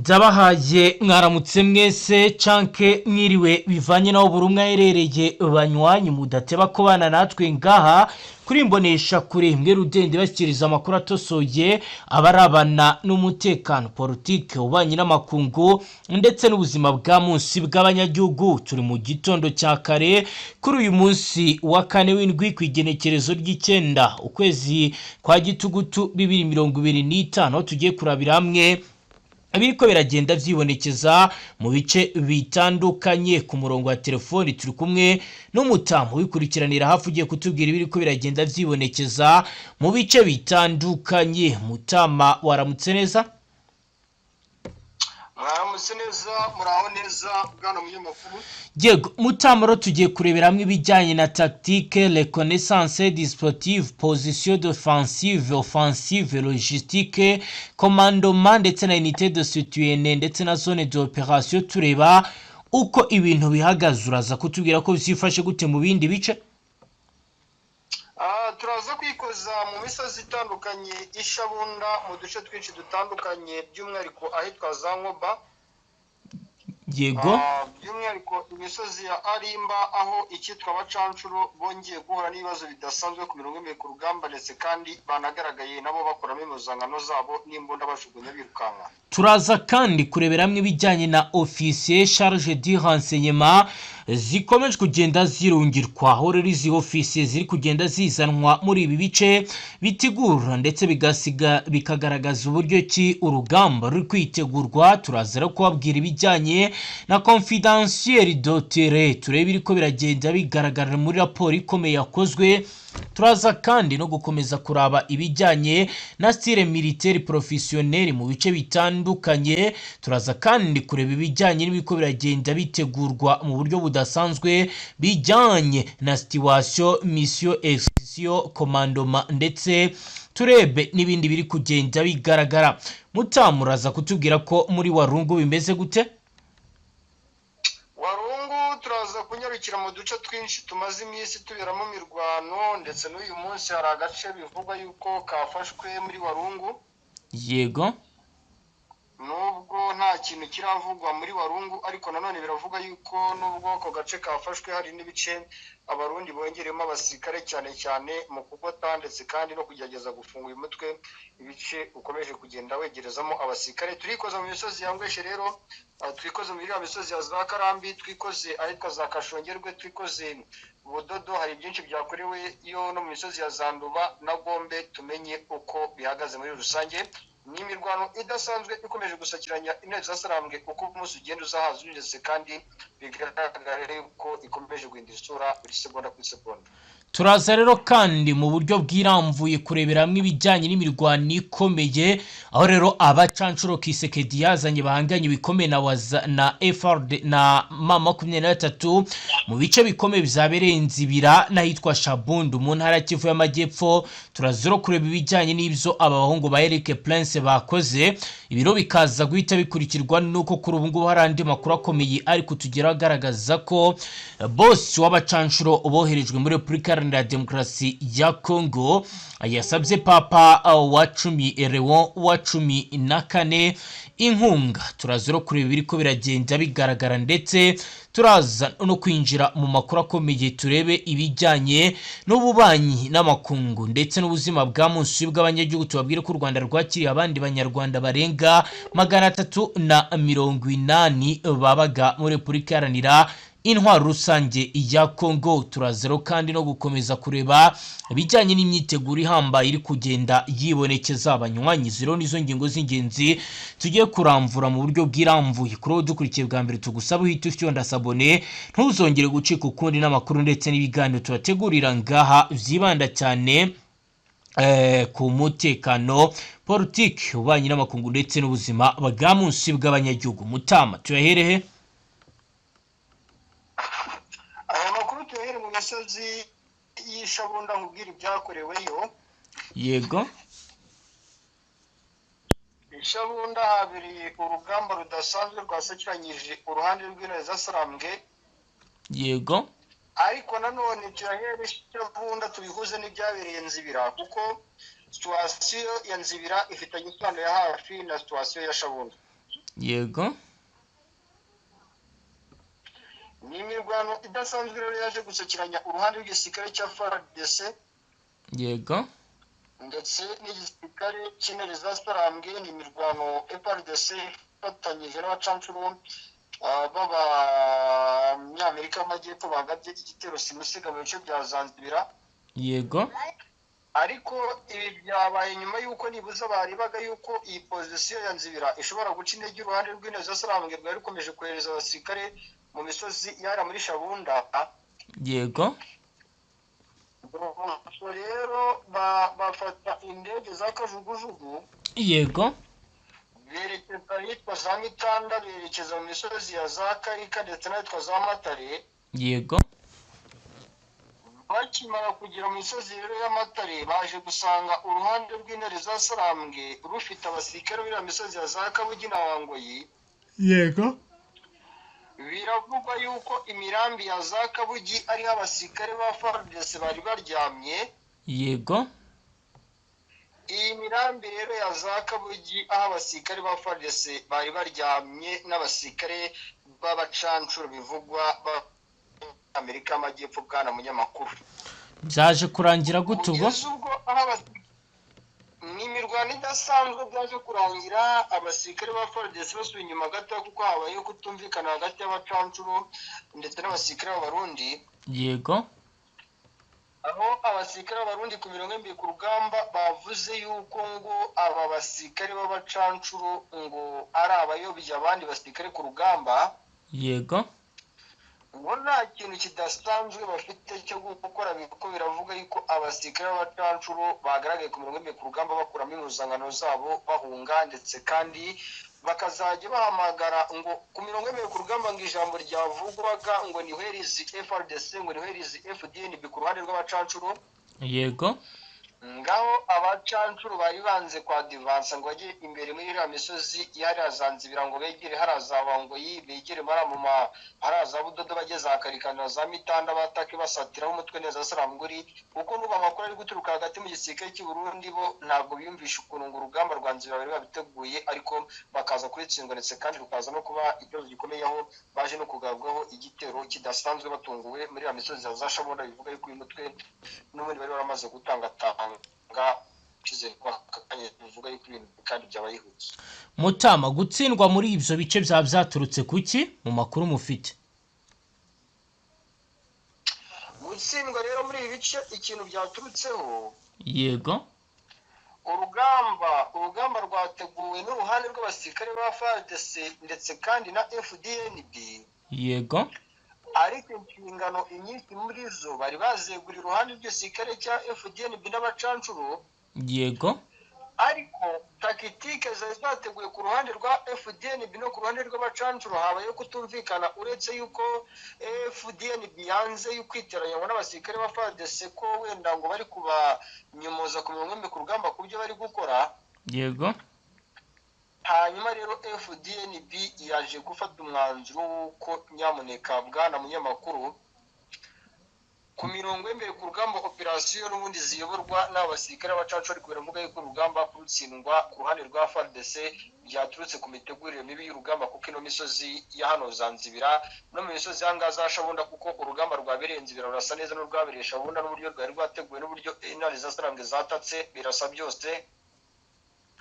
Ndabahaye mwaramutse mwese canke mwiriwe bivanye naho buri umwe aherereye banywanyi mudateba ko bana natwe ngaha kuri imbonesha kure mwe rudende bashyikiriza amakuru atosoye abarabana n'umutekano politike ubanye n'amakungu ndetse n'ubuzima bwa munsi bw'abanyagihugu. Turi mu gitondo cya kare kuri uyu munsi wa kane w'indwi kwigenekerezo ry'ikenda ukwezi kwa gitugutu 2025 tugiye kurabira hamwe abiko biragenda vyibonekeza mu bice bitandukanye. Ku murongo wa telefoni turi kumwe n'umutamu wikurikiranira hafi ugiye kutubwira ibiriko biragenda vyibonekeza mu bice bitandukanye. Mutama waramutse neza? Mwaramutse neza, muraho neza bwana munyamakuru. Yego mutamuro tugiye kurebera hamwe ibijyanye na tactique, reconnaissance dispositive, position défensive, offensive, logistique, commandement ndetse na unité de soutien ndetse na zone d'opération. Tureba uko ibintu bihagaze, uraza kutubwira ko byifashe gute mu bindi bice. Turaza kwikoza mu misozi itandukanye ishabunda mu duce twinshi dutandukanye by'umwihariko ahitwa za Nkoba. Yego by'umwihariko imisozi ya Arimba aho icyitwa abacancuro bongeye guhura n'ibibazo bidasanzwe ku mirongo y'imwe ku rugamba ndetse kandi banagaragaye nabo bakoramo impuzankano zabo n'imbunda bajugunya birukanka. Turaza kandi kurebera hamwe ibijyanye na officier charge du renseignement zikomeje kugenda zirungirwa, aho rero izi officier ziri kugenda zizanwa muri ibi bice bitegura ndetse bikagaragaza uburyo ki urugamba ruri kwitegurwa. Turaza rero kubabwira ibijyanye na confidentiel dotere, turebe iriko biragenda bigaragara muri raporo ikomeye yakozwe. Turaza kandi no gukomeza kuraba ibijyanye na style militaire professionnel mu bice bitandukanye. Turaza kandi kureba ibijyanye n'ibiko biragenda bitegurwa mu buryo budasanzwe bijyanye na situation, mission, execution, commandement ndetse turebe n'ibindi biri kugenda bigaragara. Mutamuraza kutubwira ko muri Warungu bimeze gute? Turaza kunyarukira mu duce twinshi tumaze iminsi tuberamo mirwano ndetse n'uyu munsi hari agace bivugwa yuko kafashwe muri Warungu. Yego nubwo nta kintu kiravugwa muri Warungu ariko nanone biravuga yuko nubwo ako gace kafashwe hari n'ibice abarundi bongeremo abasirikare cyane mu kugota ndetse kandi no kugerageza gufunga uyu mutwe. Ibice ukomeje kugenda wegerezamo abasirikare. Turikoza mu misozi yangweshe rero, twikoze muri ya misozi ya za Karambi, twikoze ahitwa za Kashongerwe, twikoze Budodo. Hari byinshi byakorewe yo no mu misozi ya Zanduba na Gombe. Tumenye uko bihagaze muri rusange. Ni imirwano idasanzwe ikomeje gusakiranya intare zasarambwe uko umunsi ugenda uzahaza ndetse kandi bigaragara ko ikomeje guhindura isura buri segonda ku segonda. Turaza rero kandi mu buryo bwiramvuye kurebera hamwe ibijyanye n'imirwano ikomeye, aho rero abacancuro Kisekedi yazanye bahanganye bikomeye na FRD na M23 mu bice bikomeye bizabereye Nzibira n'ahitwa Shabundu mu ntara Kivu y'Amajyepfo. Turaza rero kureba ibijyanye n'ibyo abahungu ba Eric Prince bakoze, ibiro bikaza guhita bikurikirwa nuko kuri ubu ngubu hari andi makuru akomeye ari kutugera agaragaza ko boss w'abacancuro boherejwe muri Repubulika ya Demokarasi ya Congo yasabye Papa wa 10 Leon wa 14 inkunga. Turaza rero kureba ibiriko biragenda bigaragara ndetse turaza no kwinjira mu makuru akomeye turebe ibijyanye n'ububanyi n'amakungu ndetse n'ubuzima bwa munsi bw'abanyagihugu. Tubabwire ko u Rwanda rwakiriye abandi banyarwanda barenga 380 babaga muri Repubulika Iharanira Intwaro Rusange ya Congo. Turazero kandi no gukomeza kureba ibijyanye n'imyiteguro ihambaye iri kugenda yibonekeza. Abanywanyi zero nizo ngingo z'ingenzi tugiye kuramvura mu buryo bwiramvuye. Kuri dukurikiye bwa mbere tugusaba uhite ufyonda sabone ntuzongere gucika ukundi n'amakuru ndetse n'ibiganiro tubategurira ngaha vyibanda cyane ku mutekano, politiki, ubanye n'amakungu ndetse n'ubuzima bwa munsi bw'abanyagihugu. Mutama tuyaherehe? Mu misozi y'Ishabunda nkubwira ibyakoreweyo. Yego Ishabunda habiriye urugamba rudasanzwe rwasakiranyije uruhande rw'intare zasarambwe. Yego ariko nanone turahera Ishabunda tubihuze n'ibyabereye Nzibira kuko situation ya Nzibira ifitanye isano ya hafi na situation ya Shabunda. yego ni imirwano idasanzwe rero yaje gusakiranya uruhande rw'igisirikare cya FARDC yego ndetse n'igisirikare cy'intare za Sarambwe. Ni imirwano FARDC ifatanyije n'abacancuro b'abanyamerika y'amajyepfo bagabye igitero simusiga mu bice bya Zanzibar. yego ariko ibi byabaye nyuma y'uko nibuza barebaga y'uko iyi pozisiyo ya Nzibira ishobora guca intege uruhande rw'intare za Sarambwe rwari rukomeje kohereza abasirikare mu misozi yara muri Shabunda. yego rero bafata indege za kajugujugu yego berekeza ahitwa za Mitanda, berekeza mu misozi ya za Karika ndetse n'ahitwa za Matare. yego bakimara kugera mu misozi rero y'Amatare baje gusanga uruhande rw'intare za Sarambwe rufite abasirikare b'iriya misozi ya za Kabugi na Wangoyi. yego biravugwa yuko imirambi ya za Kabugi ariho abasirikare ba FARDC bari baryamye. yego iyi mirambi rero ya za Kabugi aho abasirikare ba FARDC bari baryamye n'abasirikare b'abacancuro bivugwa Amerika y'amajyepfo bwana munyamakuru. byaje kurangira gute ubwo? Ni imirwano idasanzwe byaje kurangira abasirikare ba FARDC basubiye inyuma gato kuko habayeho kutumvikana hagati y'abacancuro ndetse n'abasirikare b'abarundi. yego aho abasirikare b'abarundi ku mirongo imbere ku rugamba bavuze yuko ngo aba basirikare b'abacancuro ngo ari abayobya abandi basirikare ku rugamba. yego ngo nta kintu kidasanzwe bafite cyo gukora, kuko biravuga yuko abasirikare b'abacancuro bagaragaye ku mirongo imbere ku rugamba bakuramo impuzankano zabo bahunga, ndetse kandi bakazajya bahamagara ngo ku mirongo imbere ku rugamba ngo ijambo ryavugwaga ngo ni wherizi FARDC, ngo ni wherizi FDNB ku ruhande rw'abacancuro. yego ngaho abacancuro bari banze kwa divansa ngo bajye imbere muri iriya misozi yari Zanzibar ngo begere haraza Wangoyi, begere haraza Budodo bageze akarikana za Mitanda batake basatiraho umutwe neza Sarambwe. kuko nuba amakuru ari guturuka hagati mu gisirikare cy'u Burundi bo ntabwo biyumvisha ukuntu ngo urugamba rwa Nzibira bari babiteguye, ariko bakaza kuritsindwa ndetse kandi rukaza no kuba ikibazo gikomeye aho baje no kugabwaho igitero kidasanzwe batunguwe muri iriya misozi ya za Shabunda. bivuga yuko uyu mutwe n'ubundi bari baramaze gutangatanga bivuga yuko ibintu kandi byabayihutse. Mutama, gutsindwa muri ibyo bice byaba byaturutse kuki mu makuru mufite? gutsindwa rero muri ibi bice ikintu byaturutseho, yego urugamba rwateguwe n'uruhande rw'abasirikare ba FARDC ndetse kandi na FDNB. yego ariko inshingano inyinshi muri zo bari bazeguriye uruhande rw'igisirikare cya FDNB n'abacancuro. yego ariko takitike zari zateguye ku ruhande rwa FDNB no ku ruhande rw'abacancuro habayeho kutumvikana, uretse yuko FDNB yanze kwiteranya n'abasirikare ba FARDC ko wenda ngo bari kubanyumuza ku mirongo imbere ku rugamba ku byo bari gukora. yego hanyuma rero FDNB yaje gufata umwanzuro w'uko nyamuneka bwana munyamakuru ku mirongo imbere ku rugamba operasiyo n'ubundi ziyoborwa n'abasirikare b'abacancuro, ariko biravuga yuko urugamba kurutsindwa ku ruhande rwa FARDC byaturutse ku mitegurire mibi y'urugamba, kuko ino misozi ya hano Zanzibar no mu misozi y'ahangaha za Shabunda, kuko urugamba rwabereye Nzibira rurasa neza n'urwabereye Shabunda, n'uburyo rwari rwateguwe n'uburyo intare za Sarambwe zatatse birasa byose.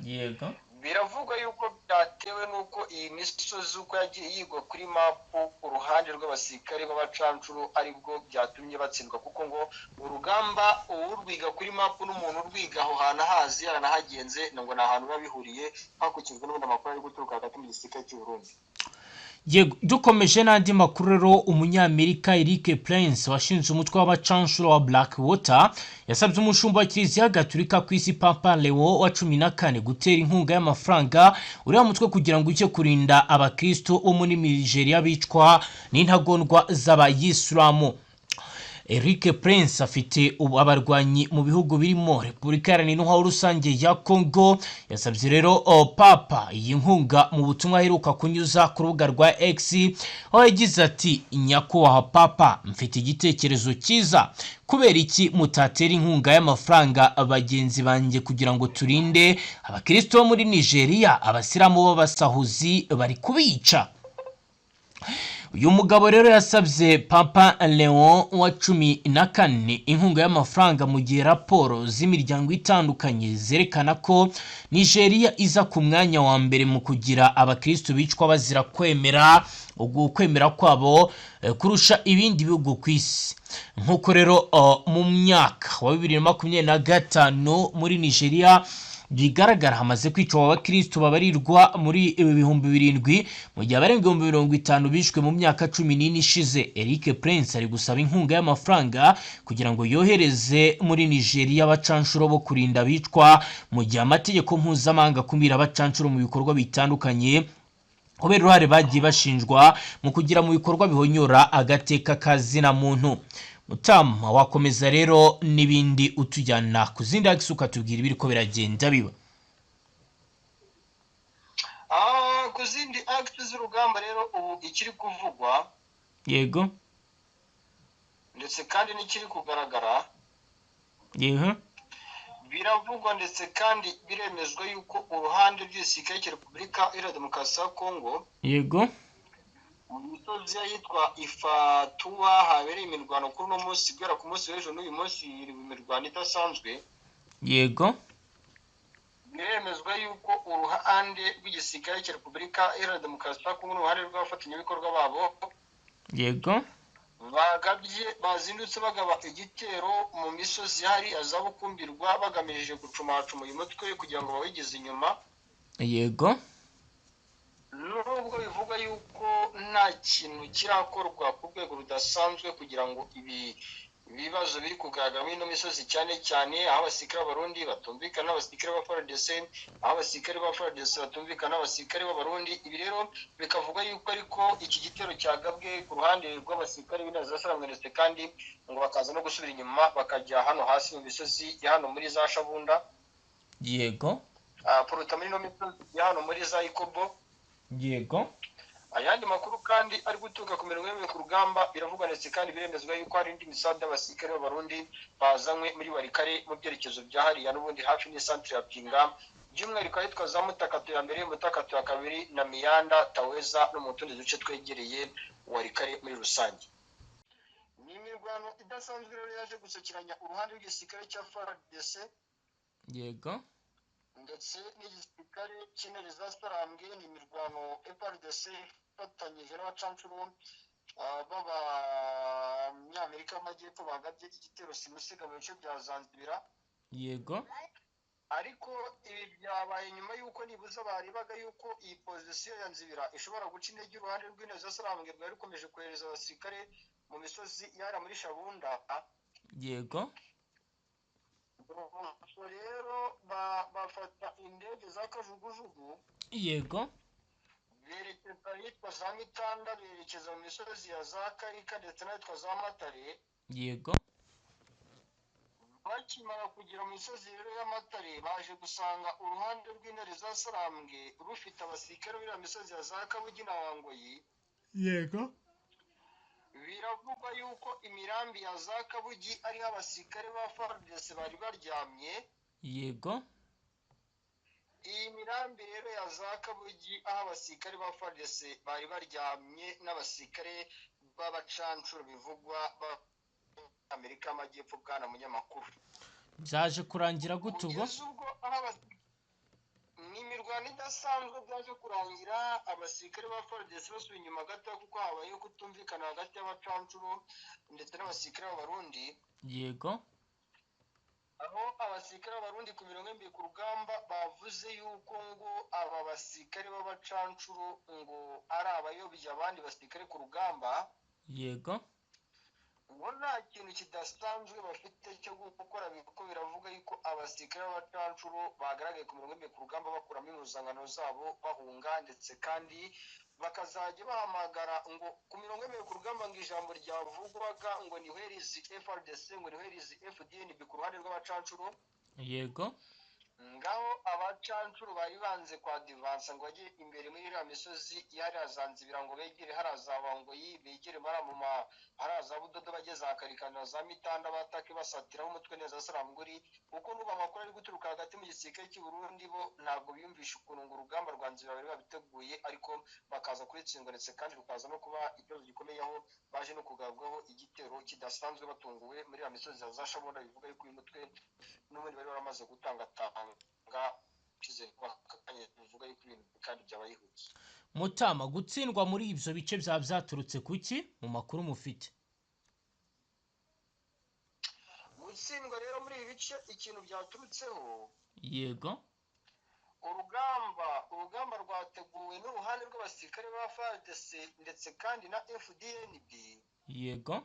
yego biravugwa yuko byatewe n'uko iyi misozi uko yagiye yigwa kuri mapu uruhande rw'abasirikare b'abacancuro aribwo byatumye batsindwa, kuko ngo urugamba urwiga kuri mapu n'umuntu urwiga aho hantu ahazi yaranahagenze ngo ni ahantu biba bihuriye hakurikijwe n'ubundi amakuru ari guturuka hagati mu gisirikare cy'u Burundi. yego dukomeje n'andi makuru rero, umunyamerika Eric Prince washinze umutwe w'abacancuro wa Blackwater yasabye umushumba wa Kiliziya Gatolika ku isi Papa Leo wa 14 gutera inkunga y'amafaranga uriya mutwe kugira ngo ujye kurinda abakristo bo muri Nigeria bicwa n'intagondwa z'abayisilamu. Eric Prince afite abarwanyi mu bihugu birimo Repubulika Iharanira Intwaro Rusange ya Congo. Yasabye rero Papa iyi nkunga mu butumwa aheruka kunyuza ku rubuga rwa X, aho yagize ati: nyakubahwa Papa, mfite igitekerezo cyiza, kubera iki mutatera inkunga y'amafaranga bagenzi banjye kugira ngo turinde abakristo bo muri Nigeria abasilamu b'abasahuzi bari kubica. Uyu mugabo rero yasabye Papa Leon wa 14 inkunga y'amafaranga mu gihe raporo z'imiryango itandukanye zerekana ko Nigeria iza ku mwanya wa mbere mu kugira abakristo bicwa bazira kwemera kwabo kurusha ibindi bihugu ku isi. Nkuko rero mu myaka wa 2025 muri Nigeria bigaragara hamaze kwicwa abakristo babarirwa muri 7,000 mu gihe abarenga 50,000 bishwe mu myaka 14 ishize. Eric Prince ari gusaba inkunga y'amafaranga kugira ngo yohereze muri Nigeria abacanshuro bo kurinda bicwa, mu gihe amategeko mpuzamahanga akumira abacanshuro mu bikorwa bitandukanye kubera uruhare bagiye bashinjwa mu kugira mu bikorwa bihonyora agateka kazina muntu. Mutama wakomeza rero n'ibindi utujyana ku zindi akisi ukatubwira ibiri ko biragenda biba. Ku zindi akisi z'urugamba rero ubu ikiri kuvugwa, yego, ndetse kandi n'ikiri kugaragara, yego, biravugwa ndetse kandi biremezwa yuko uruhande rw'igisirikare cya Repubulika Iharanira Demokarasi ya Kongo, yego, mu misozi yitwa Ifatuwa habereye imirwano kuri uno munsi, guhera ku munsi w'ejo n'uyu munsi imirwano idasanzwe. yego, biremezwa yuko uruhande rw'igisirikare cya Repubulika Iharanira Demokarasi ya Kongo n'uruhande rw'abafatanyabikorwa babo, yego, bazindutse bagaba igitero mu misozi hari azabukumbirwa bagamije gucumacuma uyu mutwe kugira ngo bawigize inyuma. yego, nubwo bivuga yuko nta kintu kirakorwa ku rwego rudasanzwe kugira ngo ibibazo biri kugaragara muri ino misozi, cyane cyane aho abasirikare b'Abarundi batumvikana n'abasirikare ba FARDC, aho abasirikare ba FARDC batumvikana n'abasirikare b'Abarundi. Ibi rero bikavuga yuko ariko iki gitero cyagabwe ku ruhande rw'abasirikare b'Interahamwe ndetse kandi ngo bakaza no gusubira inyuma bakajya hano hasi mu misozi ya hano muri za Shabunda, yego, poruta muri ino misozi ya hano muri za Ikobo, yego. ayandi makuru kandi ari guturuka ku mirongo y'imwe ku rugamba biravugwa ndetse kandi biremezwa yuko hari indi misada y'abasirikare b'Abarundi bazanywe muri Warikare mu byerekezo bya hariya n'ubundi hafi n'isantere ya Pinga, by'umwihariko ahitwa za Mutakato ya mbere, Mutakato ya kabiri na Miyanda, Taweza no mu tundi duce twegereye Warikare muri rusange. Ni imirwano idasanzwe rero yaje gusakiranya uruhande rw'igisirikare cya FARDC, yego, ndetse n'igisirikare cy'Interahamwe Sarambwe. Ni imirwano FARDC ifatanyije n'abacancuro b'Abanyamerika y'Amajyepfo bagabye igitero simusiga mu bice bya Zanzibar, yego, ariko ibi byabaye nyuma y'uko nibuza barebaga yuko iyi pozisiyo ya Nzibira ishobora guca intege uruhande rw'Interahamwe Sarambwe rwari rukomeje kohereza abasirikare mu misozi yara muri Shabunda, yego, rero bafata indege za kajugujugu, yego, berekeza ahitwa za Mitanda, berekeza mu misozi ya za Karika ndetse n'ahitwa za Matare. yego, bakimara kugera mu misozi rero y'Amatare baje gusanga uruhande rw'Interahamwe Sarambwe rufite abasirikare b'iriya misozi ya za Kabugi na Wangoyi, yego. biravugwa yuko imirambi ya za Kabugi ariho abasirikare ba FARDC bari baryamye, yego, iyi mirambi rero ya za Kabugi aho abasirikare ba FARDC bari baryamye n'abasirikare b'abacancuro bivugwa Amerika y'Amajyepfo, bwana munyamakuru. byaje kurangira gute ubwo? Ni imirwano idasanzwe byaje kurangira abasirikare ba FARDC basubiye inyuma gato kuko habayeho kutumvikana hagati y'abacancuro ndetse n'abasirikare b'Abarundi, yego, aho abasirikare b'Abarundi ku mirongo y'imbibi ku rugamba bavuze yuko ngo aba basirikare b'abacancuro ngo ari abayobya abandi basirikare ku rugamba, yego, ngo nta kintu kidasanzwe bafite cyo gukora, kuko biravuga yuko abasirikare b'abacancuro bagaragaye ku mirongo y'imbibi ku rugamba bakuramo impuzankano zabo bahunga, ndetse kandi bakazajya bahamagara ngo ku mirongo y'imbibi ku rugamba ngo ijambo ryavugwaga ngo ni where is FRDC, ngo ni where is FDNB ku ruhande rw'abacancuro. yego Ngaho abacancuro bari banze kwa divansa ngo bajye imbere muri iriya misozi yari azanzibira ngo begere haraza Bangoyi, begere haraza Budodo bageze akarikana za Mitanda batake basatiraho umutwe neza Saranguri, kuko nuba amakuru ari guturuka hagati mu gisirikare cy'u Burundi bo ntabwo biyumvisha ukuntu ngo urugamba rwa nzira bari babiteguye, ariko bakaza kuritsindwa ndetse kandi rukaza no kuba ikibazo gikomeye aho baje no kugabwaho igitero kidasanzwe batunguwe muri iriya misozi za Shabunda, bivuga yuko uyu mutwe n'ubundi bari baramaze gutangatanga bivuga yuko ibintu kandi byabayihutse. Mutama, gutsindwa muri ibyo bice byaturutse kuki mu makuru mufite? Gutsindwa rero muri ibi bice ikintu byaturutseho, yego urugamba rwateguwe n'uruhande rw'abasirikare ba FARDC ndetse kandi na FDNB, yego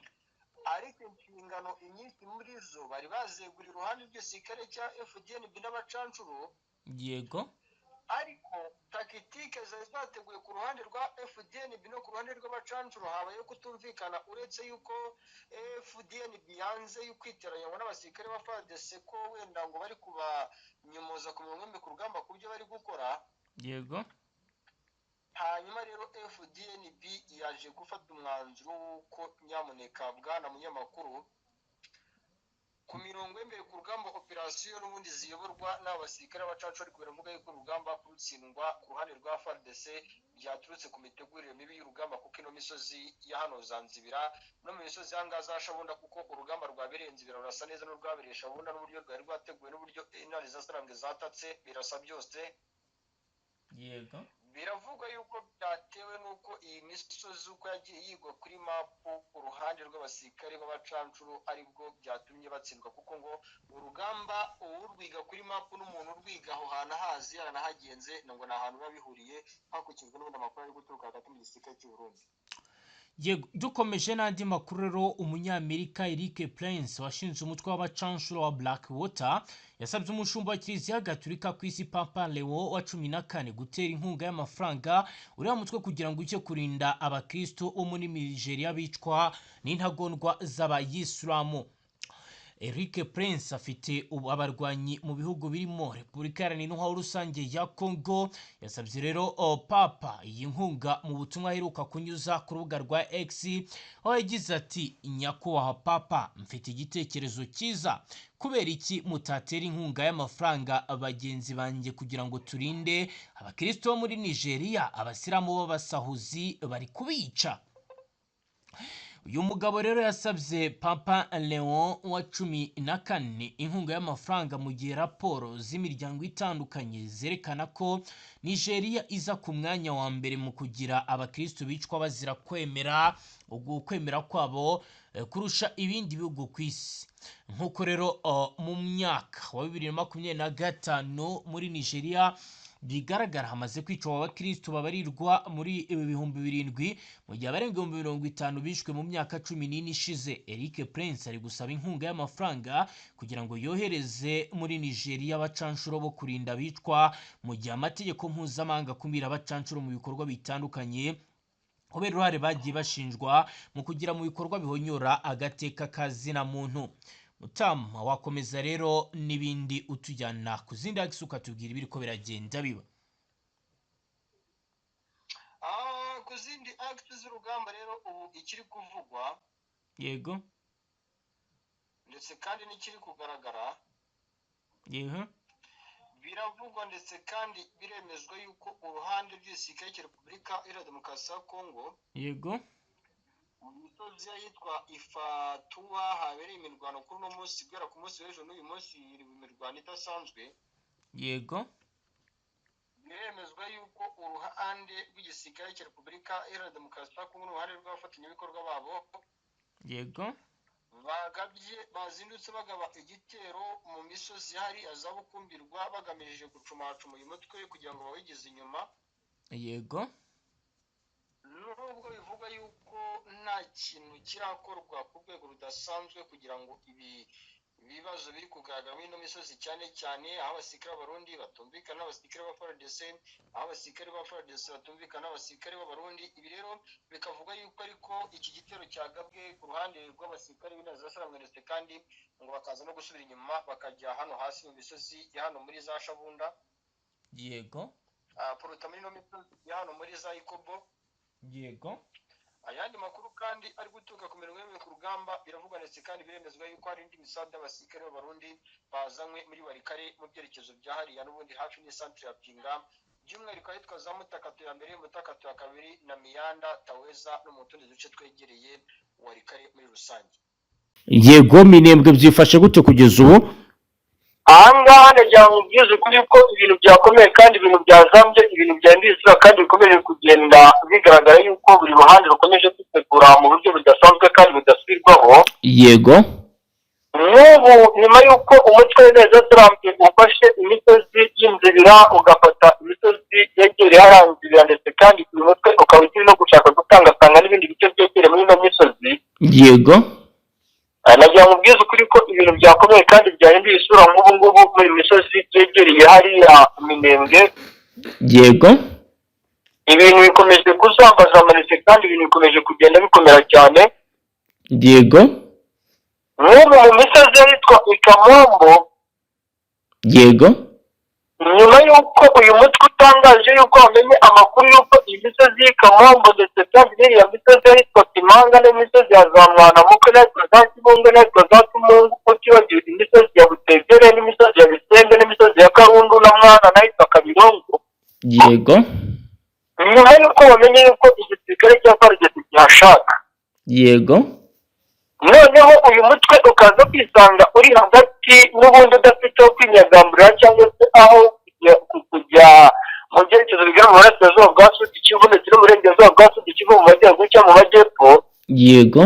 ariko inshingano inyinshi muri zo bari bazeguriye uruhande rw'igisirikare cya FDNB n'abacancuro, yego ariko takitike zari zateguye ku ruhande rwa FDNB no ku ruhande rw'abacancuro habayeho kutumvikana, uretse yuko FDNB yanze y'ukwiteranya n'abasirikare ba FARDC ko wenda ngo bari kubanyomoza ku mirongo ku rugamba ku byo bari gukora. yego Hanyuma rero FDNB yaje gufata umwanzuro w'uko nyamuneka bwana munyamakuru, ku mirongo y'imbere ku rugamba operasiyo n'ubundi ziyoborwa n'abasirikare b'abacacu, ariko biravuga yuko urugamba kurutsindwa ku ruhande rwa FARDC byaturutse ku mitegurire mibi y'urugamba, kuko ino misozi ya hano Zanzibira no mu misozi y'ahangaha za Shabunda, kuko urugamba rwabereye Nzibira rurasa neza n'urwabereye Shabunda, n'uburyo rwari rwateguwe n'uburyo intare za Sarambwe zatatse birasa byose. yego Biravugwa yuko byatewe n'uko iyi misozi uko yagiye yigwa kuri mapu uruhande rw'abasirikare b'abacancuro aribwo byatumye batsindwa, kuko ngo urugamba urwiga kuri mapu n'umuntu urwiga aho hantu ahazi yaranahagenze ngo ni ahantu biba bihuriye, hakurikijwe n'ubundi amakuru ari guturuka hagati mu gisirikare cy'u Burundi. yego dukomeje n'andi makuru rero, umunyamerika Eric Prince washinze umutwe w'abacancuro wa Blackwater yasabye umushumba wa Kiliziya Gatolika ku isi Papa Leo wa 14 gutera inkunga y'amafaranga uriya mutwe kugira ngo ujye kurinda abakristo bo muri Nigeria bicwa n'intagondwa z'abayisilamu. Eric Prince afite abarwanyi mu bihugu birimo Repubulika Iharanira Intwaro Rusange ya Congo. Yasabye rero Papa iyi nkunga mu butumwa aheruka kunyuza ku rubuga rwa X, aho yagize ati: nyakubahwa Papa, mfite igitekerezo cyiza, kubera iki mutatera inkunga y'amafaranga bagenzi banjye kugira ngo turinde abakristo bo muri Nigeria abasilamu b'abasahuzi bari kubica. Uyu mugabo rero yasabye Papa Leon wa 14 inkunga y'amafaranga mu gihe raporo z'imiryango itandukanye zerekana ko Nigeria iza ku mwanya wa mbere mu kugira abakristo bicwa bazira kwemera kwabo kurusha ibindi bihugu ku isi. Nk'uko rero mu myaka wa 2025 muri Nigeria bigaragara hamaze kwicwa abakristo babarirwa muri 7,000 mu gihe abarenga 50,000 bishwe mu myaka 14 ishize. Eric Prince ari gusaba inkunga y'amafaranga kugira ngo yohereze muri Nigeria abacancuro bo kurinda bicwa, mu gihe amategeko mpuzamahanga akumira abacancuro mu bikorwa bitandukanye kubera uruhare bagiye bashinjwa mu kugira mu bikorwa bihonyora agateka kazina muntu. Mutama, wakomeza rero n'ibindi utujyana ku zindi akisi ukatubwira ibiri ko biragenda biba. Ku zindi akisi z'urugamba rero ubu ikiri kuvugwa, yego ndetse kandi n'ikiri kugaragara, yego biravugwa ndetse kandi biremezwa yuko uruhande rw'igisirikare cya Repubulika Iharanira Demokarasi ya Kongo, yego mu misozi yitwa Ifatuwa habereye imirwano kuri uno munsi, guhera ku munsi w'ejo n'uyu munsi imirwano idasanzwe. yego biremezwa yuko uruhande rw'igisirikare cya Repubulika Iharanira Demokarasi ya Kongo n'uruhande rw'abafatanyabikorwa babo, yego bazindutse bagaba igitero mu misozi hari azabukumbirwa bagamije gucumacuma uyu mutwe kugira ngo bawigize inyuma. yego Nubwo bivuga yuko nta kintu kirakorwa ku rwego rudasanzwe kugira ngo ibi ibibazo biri kugaragara muri ino misozi cyane cyane aho abasirikare b'abarundi batumvikana n'abasirikare ba FARDC, aho abasirikare ba FARDC batumvikana n'abasirikare b'abarundi. Ibi rero bikavuga yuko ariko iki gitero cyagabwe ku ruhande rw'abasirikare b'Interahamwe kandi ngo bakaza no gusubira inyuma bakajya hano hasi mu misozi ya hano muri za Shabunda, yego, poruta muri ino misozi ya hano muri za Ikobo, yego. ayandi makuru kandi ari guturuka ku mirongo y'imwe ku rugamba biravuga ndetse kandi biremezwa yuko hari indi misada y'abasirikare b'abarundi bazanywe muri Warikare mu byerekezo bya hariya n'ubundi hafi n'isantere ya Pinga, by'umwihariko ahitwa za Mutakato ya mbere, Mutakato ya kabiri na Miyanda, Taweza no mu tundi duce twegereye Warikare muri rusange. Yego, Minembwe byifashe gute kugeza ubu? ahangaha ndagira ngo ubwize ukuri ko ibintu byakomeye kandi ibintu byazambye, ibintu byandisira kandi bikomeje kugenda bigaragara yuko buri ruhande rukomeje kwitegura mu buryo budasanzwe kandi budasubirwaho. Yego, n'ubu nyuma y'uko umutwe neza turambuye ufashe imisozi y'inzibira ugafata imisozi yegereye haranzibira ndetse kandi uyu mutwe ukaba ukiri no gushaka gutangatanga n'ibindi bice byegereye muri ino misozi. yego, nagira ngo ubwize ukuri ko ibintu byakomeye kandi byahinduye isura nk'ubu ngubu muri misozi yegereye hariya Minembwe. yego, ibintu bikomeje kuzambaza amanitse kandi ibintu bikomeje kugenda bikomera cyane. yego, n'ubu mu misozi yitwa Ikamombo, yego, nyuma y'uko uyu mutwe utangaje yuko wamenye amakuru y'uko iyi misozi y'Ikamombo ndetse kandi n'iriya misozi yitwa Kimanga n'imisozi ya za Mwanamukwe n'ayitwa za Kibungo n'ayitwa za Tumungu, utibagiwe imisozi ya Butegere n'imisozi ya Bisembe n'imisozi ya Karundu na Mwana n'ayitwa Kabirongo. yego, nyuma y'uko bamenye yuko igisirikare cya FARDC gihashaka, yego, noneho uyu mutwe ukaza kwisanga uri hagati n'ubundi udafite aho kwinyagamburira cyangwa se aho kujya mu byerekezo bigana mu burasirazuba bwa Sudi Kivu ndetse n'uburengerazuba bwa Sudi Kivu mu majyaruguru cyangwa mu majyepfo. yego,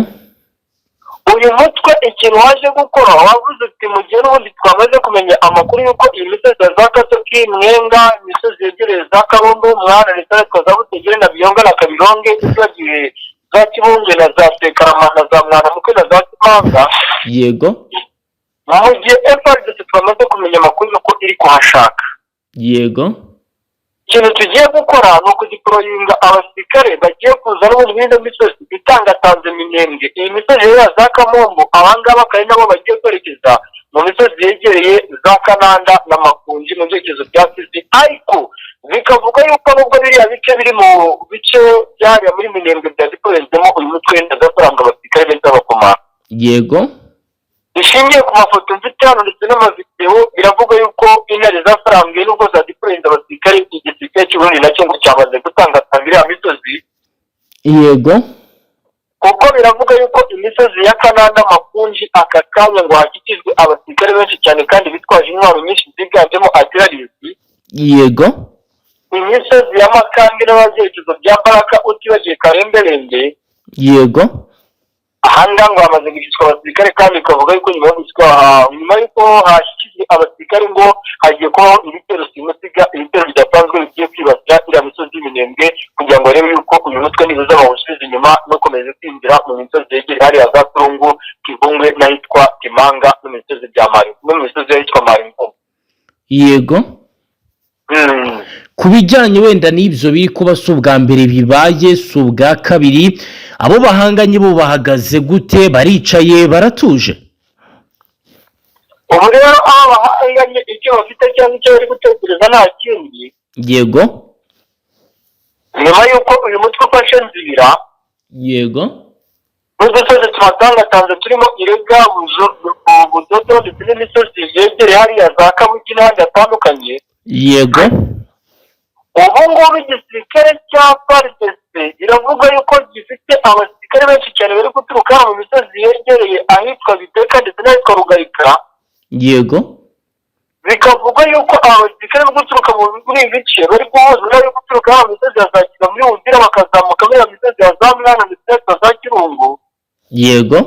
uyu mutwe ikintu waje gukora wavuze uti mu gihe n'ubundi twamaze kumenya amakuru y'uko iyi misozi ya za Katoki, Mwenga, imisozi yegereye za Karundu, Mwana ndetse n'ayitwa za Butegere na Biyonga na Kabironge, twagiye za Kibunge na za Sekarama na za Mwanamukwe na za Kimanga. yego, mu gihe FARDC twamaze kumenya amakuru y'uko iri kuhashaka, yego, ikintu tugiye gukora ni ukudiporoyinga abasirikare bagiye kuza n'ubundi muri ino misozi itangatanze Minembwe. iyi misozi ya za Kamombo abangaba akaba ari nabo bagiye kwerekeza mu misozi yegereye za Kananda na Makunji mu byerekezo bya Fizi, ariko bikavuga yuko nubwo biriya bice biri mu bice byariya muri Minembwe byadiporezemo uyu mutwe ndazasoranga abasirikare benshi b'abakomanda. yego, bishingiye ku mafoto mfite hano ndetse n'amavideo biravuga yuko intare zafarambwe nubwo zadiporoyinze abasirikare, igisirikare cy'Uburundi nacyo ngo cyamaze gutangatanga iriya misozi. yego, kuko biravuga yuko imisozi ya Kananda, Makunji aka kanya ngo hakikijwe abasirikare benshi cyane kandi bitwaje intwaro nyinshi ziganjemo artillerisi. yego, imisozi ya Makambi n'ababyerekezo bya Baraka utibagiye Karemberenge, yego, ahangaha ngo hamaze gushyirwa abasirikare kandi bikavuga yuko nyuma y'uko hashyikijwe abasirikare ngo hagiye kubaho ibitero simusiga, ibitero bidasanzwe bigiye kwibasira iriya misozi y'Iminembwe kugira ngo barebe yuko uyu mutwe nibuza bawusubiza inyuma no gukomeza kwinjira mu misozi yegereye hariya za Turungu, Kibungwe n'ahitwa Kimanga no mu misozi bya Maringo no mu misozi y'ahitwa Maringo. yego. Ku bijyanye wenda n'ibyo biri kuba si ubwa mbere bibaye, si ubwa kabiri, abo bahanganye bo bahagaze gute? Baricaye baratuje? ubu rero aho bahanganye icyo bafite cyangwa icyo bari gutekereza nta kindi. Yego, nyuma y'uko uyu mutwe ufashe Nzibira, yego, n'udusozi tuhatangatanze turimo Irega, Budodo ndetse n'imisozi yegereye hariya za Kabugi n'ahandi hatandukanye. yego, ubu ngubu igisirikare cya FARDC iravuga yuko gifite abasirikare benshi cyane bari guturuka mu misozi yegereye ahitwa Biteka ndetse n'ahitwa Rugarika. yego, bikavuga yuko aba basirikare bari guturuka muri ibi bice bari guhuza n'abari guturuka mu misozi ya za Kiga muri Uvira bakazamuka muri iyo misozi ya za Mwana ndetse n'ahitwa za Kirungu. yego,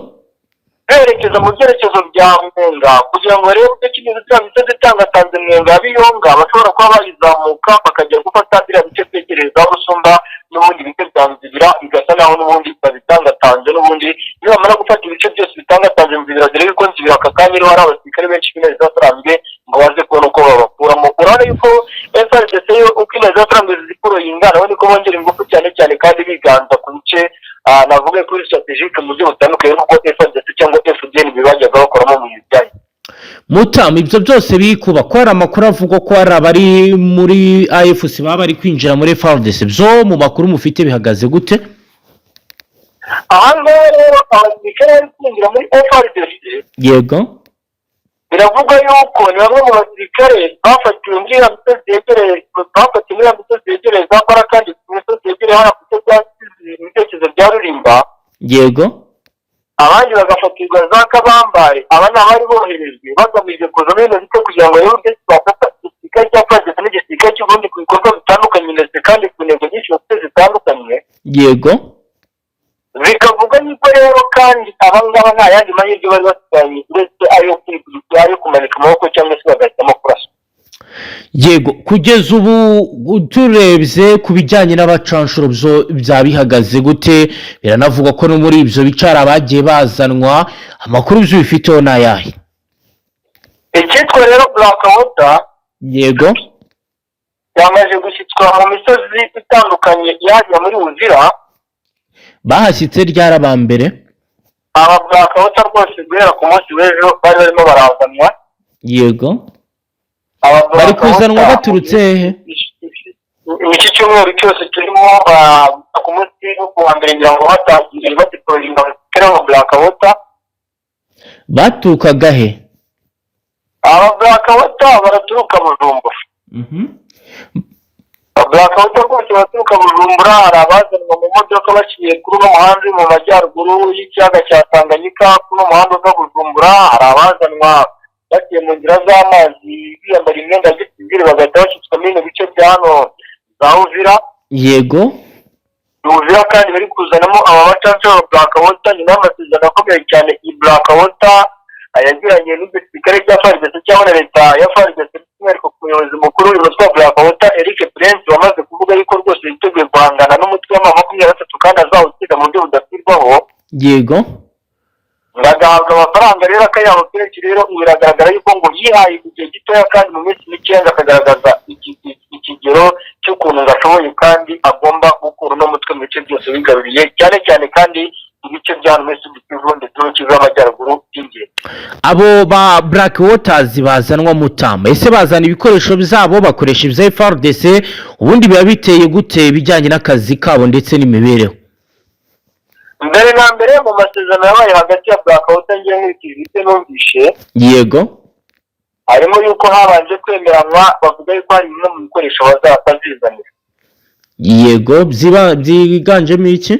berekeza mu byerekezo bya Mwenga kugira ngo barebe uko kimwe ziriya misozi itangatanze Mwenga ya Biyonga bashobora kuba bayizamuka bakajya gufata biriya bice byegereye za Busumba n'ubundi bice bya Nzibira bigasa naho n'ubundi babitangatanze n'ubundi iyo bamara gufata ibice byose bitangatanze Nzibira dore yuko Nzibira aka kanya ariho hari abasirikare benshi b'intare zasarambe ngo baze kubona uko babakuramo urabona yuko FARDC yo uko intare zasarambe ziporoyinga nabo niko bongera ingufu cyane cyane kandi biganza ku bice navuga kuri strategique mu buryo butandukanye n'uko FARDC cyangwa FDN bibajyaga bakoramo mu bijyanye Mutamu ibyo byose bikuba ko hari amakuru avuga ko hari abari muri AFC baba bari kwinjira muri FARDC byo mu makuru mufite bihagaze gute ahangaha rero abasirikare bari kwinjira muri FARDC yego biravuga yuko ni bamwe mu basirikare bafatiwe muri ya misozi yegereye za Mbara kandi ku misozi yegereye hano ku bitekerezo bya Rulimba yego abandi bagafatirwa za Kabambare aba ni abari boherejwe bagamije kuza muri ino bice kugira ngo rero ndetse bafata igisirikare cya FARDC n'igisirikare cy'ubundi ku bikorwa bitandukanye ndetse kandi ku ntego nyinshi zitandukanye yego bikavuga yuko rero kandi abangaba nta yandi mahirwe bari basigaye uretse ayo kumanika amaboko cyangwa se bagahitamo kurasa yego kugeza ubu turebye ku bijyanye n'abacanshuro bya bihagaze gute biranavugwa ko no muri ibyo bicara bagiye bazanwa amakuru bifiteho n'ayahe icyitwa rero Black Water yego yamaze gushyitswa mu misozi itandukanye yajya muri Uvira bahashyitse ryarabambere aba Black Water rwose guhera ku munsi w'ejo bari barimo barazanwa yego bari kuzanwa baturutse hehe iki cyumweru cyose turimo ku munsi wo kuwa mbere ngira ngo batangire badeployinga abasirikare ba Black Water baturukaga he aba Black Water baraturuka Bujumbura Black Water rwose baturuka Bujumbura hari abazanwa mu modoka baciye kuri uno muhanda mu majyaruguru y'ikiyaga cya Tanganyika kuri uno muhanda uva Bujumbura hari abazanwa bagiye mu nzira z'amazi biyambara imyenda ya gisivili bagahita bashyitswa muri bice bya hano za Uvira yego Uvira kandi bari kuzanamo aba bacanca ba Black Water nyuma y'amasezerano akomeye cyane i Black Water ayagiranye n'igisirikare cya FARDC cyangwa na leta ya FARDC ariko ku muyobozi mukuru w'umutwe wa Black Water Eric Prince wamaze kuvuga yuko rwose yiteguye guhangana n'umutwe wa M23 kandi azawutsinda mu buryo budasubirwaho yego ndagahabwa amafaranga rero akayabo kenshi rero biragaragara yuko ngo yihaye igihe gitoya kandi mu minsi mikeya akagaragaza ikigero cy'ukuntu gashoboye kandi agomba gukura uno mutwe mu bice byose bigaruriye cyane cyane kandi ibice bya Mwese Kivu ndetse n'Kivu y'Amajyaruguru by'ingenzi abo ba Black Waters bazanwa Mutamba ese bazana ibikoresho byabo bakoresha ibya FARDC ubundi biba biteye gute bijyanye n'akazi kabo ndetse n'imibereho mbere na mbere mu masezerano yabaye hagati ya Black Water ngiye nk'ikizite numvishe yego harimo yuko habanje kwemeranwa bavuga yuko hari bimwe mu bikoresho bazazizanira yego byiganjemo iki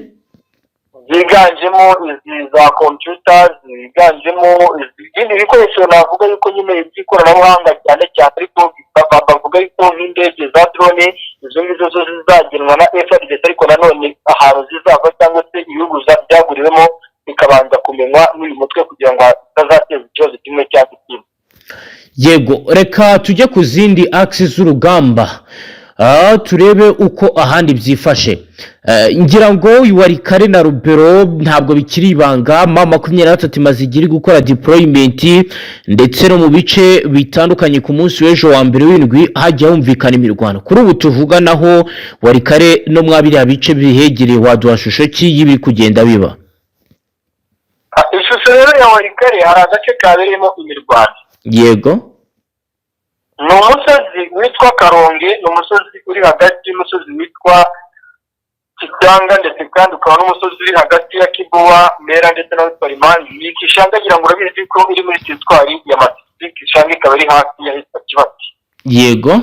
ziganjemo izi za computers ziganjemo izindi bikoresho navuga yuko nyine by'ikoranabuhanga cyane cyane ariko bavuga yuko nk'indege za drone izo ngizo zo zizagenwa na FARDC ariko nanone ahantu zizava cyangwa se ibihugu byaguriwemo bikabanza kumenywa n'uyu mutwe kugira ngo utazateza ikibazo kimwe cyangwa ikindi yego reka tujye ku zindi axis z'urugamba turebe uko ahandi byifashe ngira ngo Warikare na Rubero ntabwo bikiri ibanga M23 imaze igiri gukora deployment ndetse no mu bice bitandukanye ku munsi w'ejo wa mbere w'indwi hajya humvikana imirwano kuri ubu tuvuga naho Warikare no mwabiri bice bihegereye waduha shusho ki y'ibiri kugenda biba ishusho rero ya Warikare hari agace kabereyemo imirwano yego ni umusozi witwa Karonge ni umusozi uri hagati y'umusozi witwa Kitanga ndetse kandi ukaba n'umusozi uri hagati ya Kibowa Mera ndetse na Parimani ni Kishanga ngira ngo urabizi ko iri muri teritwari ya Masisi Kishanga ikaba iri hafi ya Kibati yego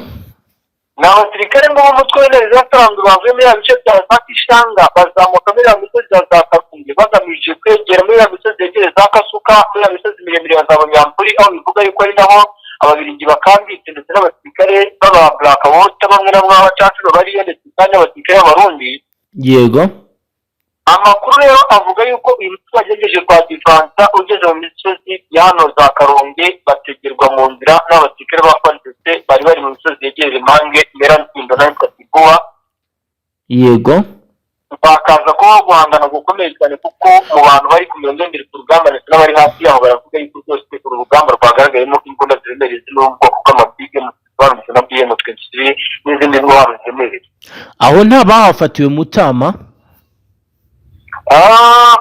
naho abasirikare ngo umutwe w'intare zasarambe bavuye muri ya bice bya Kishanga bazamuka muri ya misozi ya za Kakunge bagamije kwegera muri ya misozi yegereye za Kasuka muri ya misozi miremire ya za Bunyampuri aho bivuga yuko ari naho ababiligi bakambitse ndetse n'abasirikare baba Black Water bamwe na bamwe abacacu bariyo ndetse kandi abasirikare b'abarundi yego amakuru rero avuga yuko uyu mutwe wagerageje kwa divansa ugeze mu misozi ya hano za Karonge bategerwa mu nzira n'abasirikare ba FARDC bari mu misozi yegereye Mange Merantindo na Katibuwa. Yego, bakaza ko guhangana gukomeye cyane kuko mu bantu bari ku mirongo imbere ku rugamba ndetse n'abari hafi yaho baravuga yuko rwose uru rugamba rwagaragayemo imbunda ziremereye n'ubwoko bw'amabige barumvise na BM23 n'izindi ntwaro ziremereye. aho nta bahafatiwe Mutama.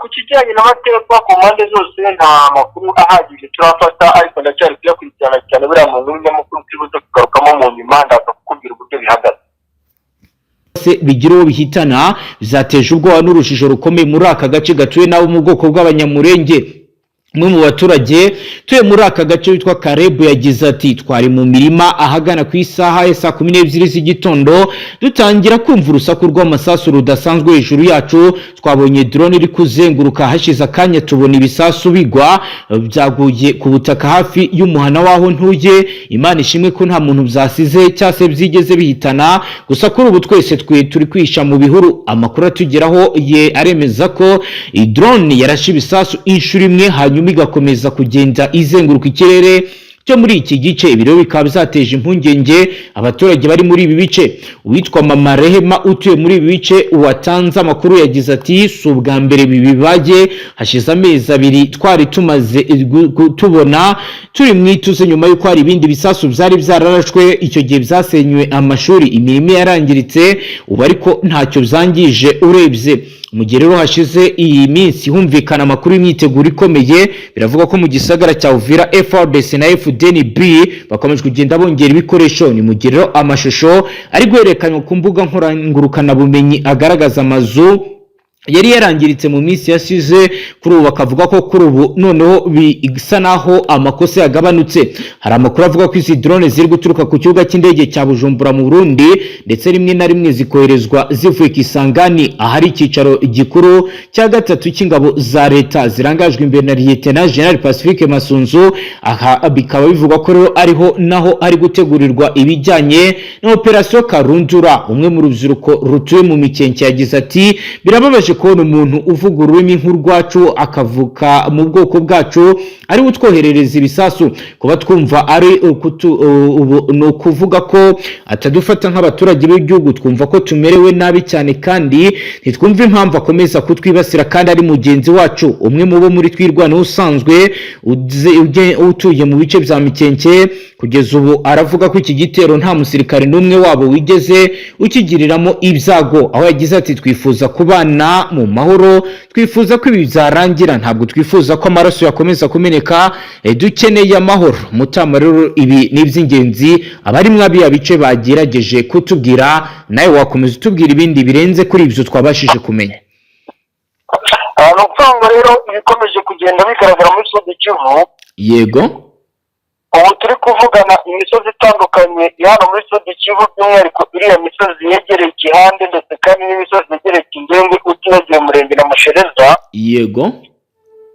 Ku kijyanye n'amateka ku mpande zose nta makuru ahagije turafata, ariko ndacyari kuyakurikirana cyane buriya mu nkuru nyamukuru turibuze kugarukamo mu nyuma ndaza kukubwira uburyo bihagaze. Bigira uwo bihitana bizateje ubwoba n'urujijo rukomeye muri aka gace gatuye nabo mu bwoko bw'abanyamurenge. Umwe mu baturage tuye muri aka gace witwa Karebu yagize ati twari mu mirima ahagana ku isaha ya saa 12 z'igitondo dutangira kumva urusaku rw'amasasu rudasanzwe hejuru yacu, twabonye drone iri kuzenguruka, hashize akanya tubona ibisasu bigwa byaguye ku butaka hafi y'umuhana waho ntuye. Imana ishimwe ko nta muntu byasize cyase byigeze bihitana, gusa kuri ubu twese turi kwisha mu bihuru. Amakuru atugeraho ye aremeza ko drone yarashe ibisasu inshuro imwe hanyuma igakomeza kugenda izenguruka ikirere cyo muri iki gice. Ibiro bikaba bizateje impungenge abaturage bari muri ibi bice. Uwitwa Mama Rehema utuye muri ibi bice watanze amakuru yagize ati si ubwa mbere bibaye, hashize amezi 2 twari tumaze tubona turi mwituze nyuma yuko hari ibindi bisasu byari byararashwe. Icyo gihe byasenywe amashuri, imirimo yarangiritse, ubu ariko ntacyo byangije urebye. Mu gihe rero hashize iyi minsi humvikana amakuru y'imyiteguro ikomeye, biravuga ko mu gisagara cya Uvira FARDC na FDNB bakomeje kugenda bongera ibikoresho. Ni mu gihe rero amashusho ari guherekanwa ku mbuga nkoranyambaga bumenyi agaragaza amazu yari yarangiritse mu minsi yasize, kuri ubu bakavuga ko kuri ubu noneho bisa naho amakosa yagabanutse. Hari amakuru avuga ko izi drone ziri guturuka ku kibuga cy'indege cya Bujumbura mu Burundi, ndetse rimwe na rimwe zikoherezwa zivuye Kisangani ahari icyicaro gikuru cya gatatu cy'ingabo za leta zirangajwe imbere na Lieutenant General Pacifique Masunzu. Aha bikaba bivuga ko rero ariho naho ari gutegurirwa ibijyanye na operation Karundura. Umwe mu rubyiruko rutuye mu Mikenke yagize ati birababaje kubona umuntu uvuga ururimi nk'urwacu akavuka mu bwoko bwacu ari utwoherereza ibisasu. Kuba twumva ari no kuvuga ko atadufata nk'abaturage b'igihugu, twumva ko tumerewe nabi cyane kandi ntitwumva impamvu akomeza kutwibasira kandi ari mugenzi wacu. Umwe mu bo muri twirwana usanzwe utuye mu bice bya Mikenke kugeza ubu aravuga ko iki gitero nta musirikare n'umwe wabo wigeze ukigiriramo ibyago, aho yagize ati twifuza kubana mu mahoro, twifuza ko ibi byarangira, ntabwo twifuza ko amaraso yakomeza kumeneka, dukeneye amahoro. Mutama rero ibi ni iby'ingenzi abari mwabiya bice bagerageje kutubwira, nawe wakomeza utubwira ibindi birenze kuri ibyo twabashije kumenya. Amafaranga rero ibikomeje kugenda bigaragara muri Sud Kivu. Yego, ubu turi kuvugana imisozi itandukanye hano muri Sud Kivu, by'umwihariko iriya misozi yegereye Gihande ndetse kandi n'imisozi yegereye Kindenge utibagiwe Murenge na Mushereza. yego,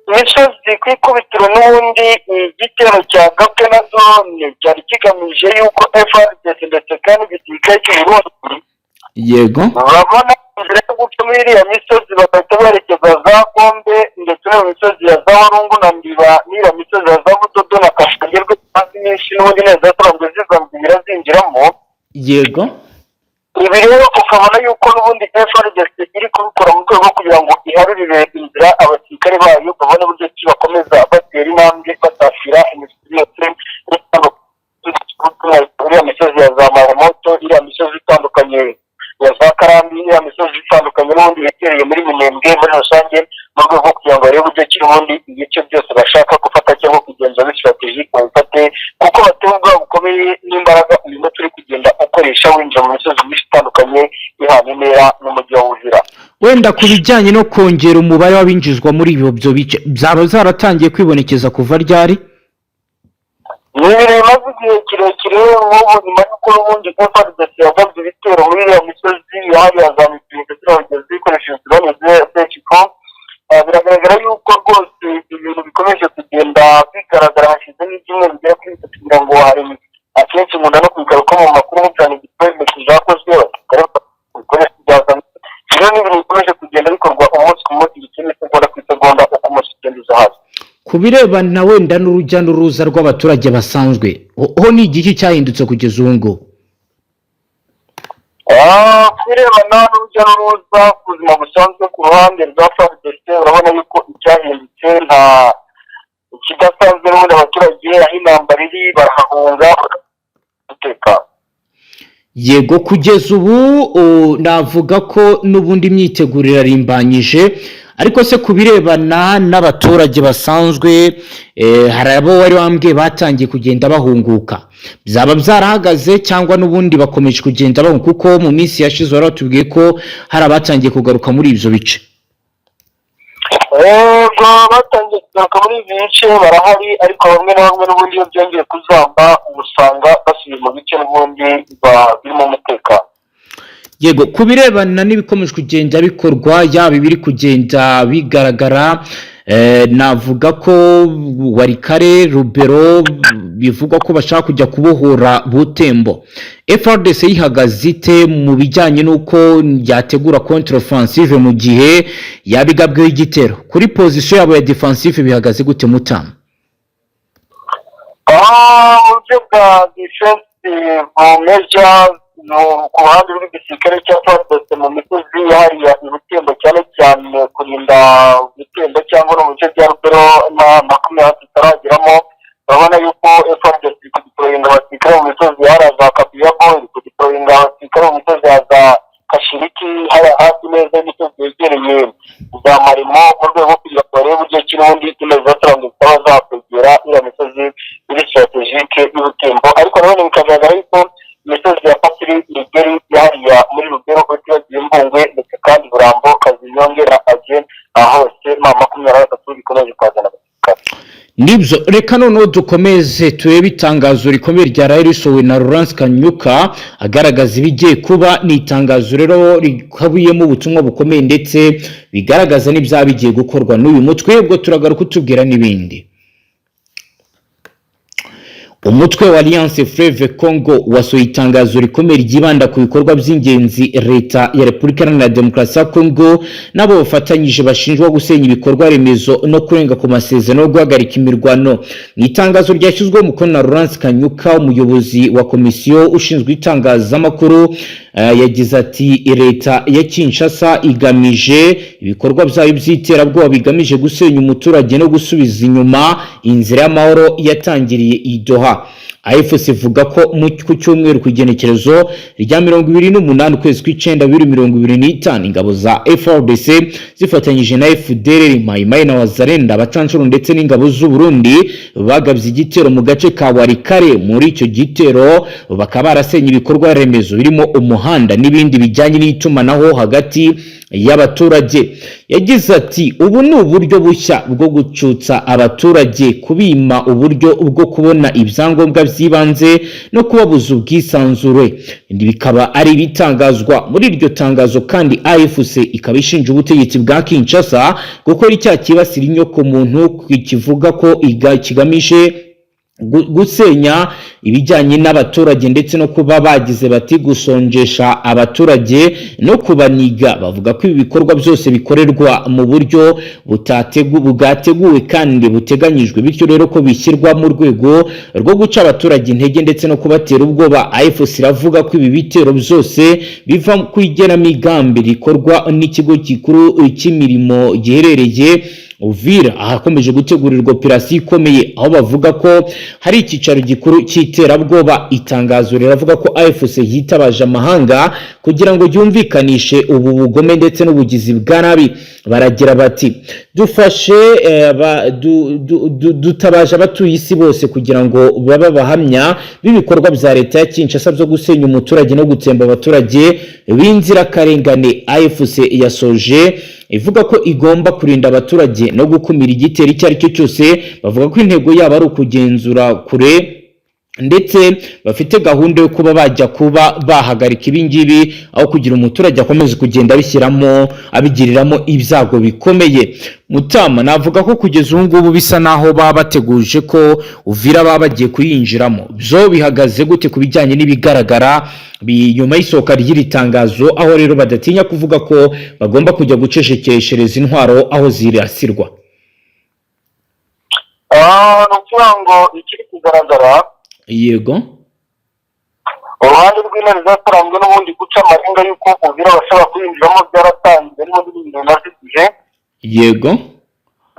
imisozi ku ikubitiro n'ubundi igitero cya Gapwe na zone cyari kigamije yuko FARDC ndetse kandi igisirikare cy'u Burundi yego, urabona inzira yo guca muri iriya misozi bagahita berekeza za Kombe ndetse no mu misozi ya za Warungu na Ndiba n'iriya misozi ya za Budodo na Kashangerwe kandi nyinshi n'ubundi neza turangwe zizambira zinjiramo. yego. Ibi rero ukabona yuko n'ubundi FARDC iri kubikora mu rwego kugira ngo iharurire inzira abasirikare bayo babone uburyo ki bakomeza batera intambwe batashira imisozi yose iriya misozi ya za Marumoto, iriya misozi itandukanye ya za Karambi, iriya misozi itandukanye n'ubundi yegereye muri Minembwe muri rusange, mu rwego kugira ngo barebe uburyo ki n'ubundi ibice byose bashaka gufata cyangwa kugenza strategique babifate, kuko batewe ubwoba bukomeye n'imbaraga uyu turi kugenda ukoresha winjira mu misozi myinshi itandukanye ihana intera n'umujyi wa Uvira. Wenda ku bijyanye no kongera umubare w'abinjizwa muri ibyo bice byaba zaratangiye kwibonekeza kuva ryari? Ni ibintu bimaze igihe kirekire, nk'ubu nyuma y'uko n'ubundi FARDC yagabye ibitero muri iriya misozi hariya za Mikenke zirageze zikoresheje drone z'Echiko. Biragaragara yuko rwose ibintu bikomeje kugenda bigaragara hashize n'ibyumweru bigera kuri 3 kugira ngo hari akenshi nkunda no kubigaruka mu makuru cyane igikorwa cyakozwe abasirikare bikoresha byazanye. Rero ni ibintu bikomeje kugenda bikorwa umunsi kubirebana wenda n'urujya n'uruza rw'abaturage basanzwe ho ni igiki cyahindutse kugeza ubu ngubu? kubirebana n'urujya n'uruza ku buzima busanzwe ku ruhande rwa FARDC urabona yuko icyahindutse nta ikidasanzwe n'ubundi abaturage aho intambara iri barahunga umutekano. Yego, kugeza ubu navuga ko n'ubundi imyiteguro irarimbanyije, ariko se kubirebana n'abaturage basanzwe hari abo wari wambwiye batangiye kugenda bahunguka, byaba byarahagaze cyangwa n'ubundi bakomeje kugenda bahunguka? kuko mu minsi yashize wari watubwiye ko hari abatangiye kugaruka muri ibyo bice. batangiye kugaruka muri ibi bice barahari, ariko bamwe na bamwe n'ubundi iyo byongeye kuzamba usanga basubiye mu bice n'ubundi birimo umutekano. Yego, kubirebana n'ibikomeje kugenda bikorwa yaba ibiri kugenda bigaragara, navuga ko Warikare, Rubero bivugwa ko bashaka kujya kubohora Butembo. FARDC ihagaze ite mu bijyanye n'uko yategura contre offensive mu gihe yabigabweho igitero? Kuri position yabo ya defensive bihagaze gute Mutama? Uburyo bwa defense measure ku ruhande rw'igisirikare cya FARDC mu misozi hariya Butembo, cyane cyane kurinda Butembo cyangwa no mu bice bya Rubero na makumyabiri tutarageramo. urabona yuko FARDC iri kudiployinga abasirikare mu misozi hariya za Kabiyabo, iri kudiployinga abasirikare mu misozi ya za Kashiriki hariya hafi neza y'imisozi yegereye za Marimo, mu rwego rwo kugira ngo barebe uburyo ki n'ubundi imeze zaturanga zitaba zakwegera iriya misozi iri strategique y'Ubutembo. Ariko nanone bikagaragara yuko imisozi ya Pasiri, Rigeri hariya muri Rubero, Utibagiye Mbungwe ndetse kandi Burambo, Kazinyonge na Agen, hose M23 bikomeje kwazana abasirikare. Nibyo, reka noneho dukomeze turebe itangazo rikomeye rya risohowe na Laurence Kanyuka agaragaza ibigiye kuba. Ni itangazo rero rikabiyemo ubutumwa bukomeye ndetse bigaragaza n'ibya bigiye gukorwa n'uyu mutwe, ubwo turagaruka kutubwira n'ibindi. Umutwe wa Alliance Fleuve Congo wasohoye itangazo rikomeye ryibanda ku bikorwa by'ingenzi leta ya Repubulika Iharanira Demokarasi ya Congo nabo bafatanyije bashinjwa gusenya ibikorwa remezo no kurenga ku masezerano yo guhagarika imirwano. Mu itangazo ryashyizweho umukono na Laurence Kanyuka, umuyobozi wa komisiyo ushinzwe itangazamakuru, yagize ati leta ya Kinshasa igamije ibikorwa byayo by'iterabwoba bigamije gusenya umuturage no gusubiza inyuma inzira y'amahoro yatangiriye i Doha. AFC ivuga ko ku cyumweru ku igenekerezo rya 28 ukwezi kw'icenda 2025 ingabo za FARDC zifatanyije na FDLR, Maimai na Wazalendo, abacancuro ndetse n'ingabo z'u Burundi bagabye igitero mu gace ka Warikare. Muri icyo gitero bakaba barasenye ibikorwa remezo birimo umuhanda n'ibindi bijyanye n'itumanaho hagati y'abaturage. Yagize ati ubu ni uburyo bushya bwo gucutsa abaturage, kubima uburyo bwo kubona ibyangombwa by'ibanze no kubabuza ubwisanzure. Bikaba ari ibitangazwa muri iryo tangazo, kandi AFC ikaba ishinja ubutegetsi bwa Kinshasa gukora icyaha kibasira inyoko muntu, kivuga ko kigamije gusenya ibijyanye n'abaturage ndetse no kuba bagize bati gusonjesha abaturage no kubaniga. Bavuga ko ibi bikorwa byose bikorerwa mu buryo bwateguwe kandi buteganyijwe, bityo rero ko bishyirwa mu rwego rwo guca abaturage intege ndetse no kubatera ubwoba. AFC iravuga ko ibi bitero byose biva ku igenamigambi rikorwa n'ikigo gikuru cy'imirimo giherereye Uvira, ahakomeje gutegurirwa operasiyo ikomeye, aho bavuga ko hari icyicaro gikuru cy'iterabwoba. Itangazo riravuga ko AFC yitabaje amahanga kugira ngo yumvikanishe ubu bugome ndetse n'ubugizi bwa nabi. Baragira bati dufashe dutabaje abatuye isi bose kugira ngo babe bahamya b'ibikorwa bya leta ya Kinshasa byo gusenya umuturage no gutsemba abaturage b'inzirakarengane. AFC yasoje ivuga ko igomba kurinda abaturage no gukumira igitero icyo ari cyo cyose. Bavuga ko intego yabo ari ukugenzura kure ndetse bafite gahunda yo kuba bajya kuba bahagarika ibingibi, aho kugira umuturage akomeze kugenda abigiriramo ibyago bikomeye. Mutama, navuga ko kugeza ubu ngubu bisa naho baba bateguje ko Uvira baba bagiye kuyinjiramo. Byo bihagaze gute ku bijyanye n'ibigaragara nyuma y'isohoka ry'iri tangazo, aho rero badatinya kuvuga ko bagomba kujya gucecekeshereza intwaro aho zirasirwa? ni ukuvuga ngo ikiri kugaragara yego uruhande rw'intare zatanzwe n'ubundi guca amarenga y'uko ubira bashobora kwinjiramo byaratangiye n'ubundi bintu bimaze igihe yego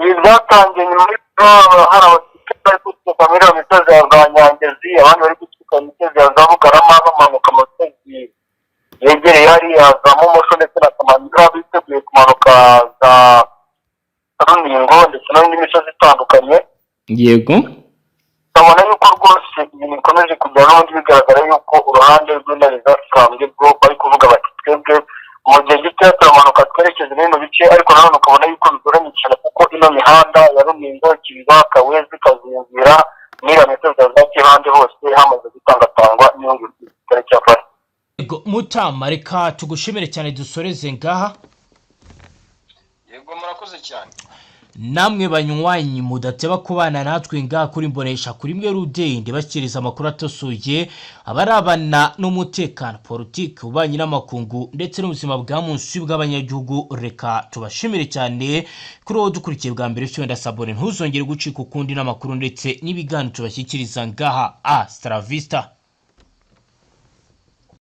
ibi byatangiye nyuma y'uko hari abasirikare bari guturuka muri iyo misozi ya za Nyangezi abandi bari guturuka mu misozi ya za Bugarama bamanuka mu misozi yegereye hariya za Mumosho ndetse na Kamangira biteguye kumanuka za Runingo ndetse n'indi misozi itandukanye yego babona yuko rwose ibintu bikomeje kujya n'ubundi bigaragara yuko uruhande rw'intare zasanzwe bwo bari kuvuga bati twebwe mu gihe gitoya turamanuka twerekeza bino bice ariko nanone ukabona yuko bigoranye cyane kuko ino mihanda ya Runingo Kibiba Kawezi Kazinzira n'iriya misozi ya za Kihande hose hamaze gutangatangwa n'iyungu gisirikare cya FARDC. yego Mutama, reka tugushimire cyane dusoreze ngaha. yego murakoze cyane. Namwe banywanyi mudateba kubana natwe ngaha kuri Mbonesha kuri mwe rudende bakiriza amakuru atosoye abarabana n'umutekano, politiki, ububanyi n'amakungu ndetse n'ubuzima bwa munsi bw'abanyagihugu. Reka tubashimire cyane kuri uwo dukurikiye bwa mbere cyo ndasabone ntuzongere gucika ukundi n'amakuru ndetse n'ibiganiro tubashyikiriza ngaha. Astra Vista.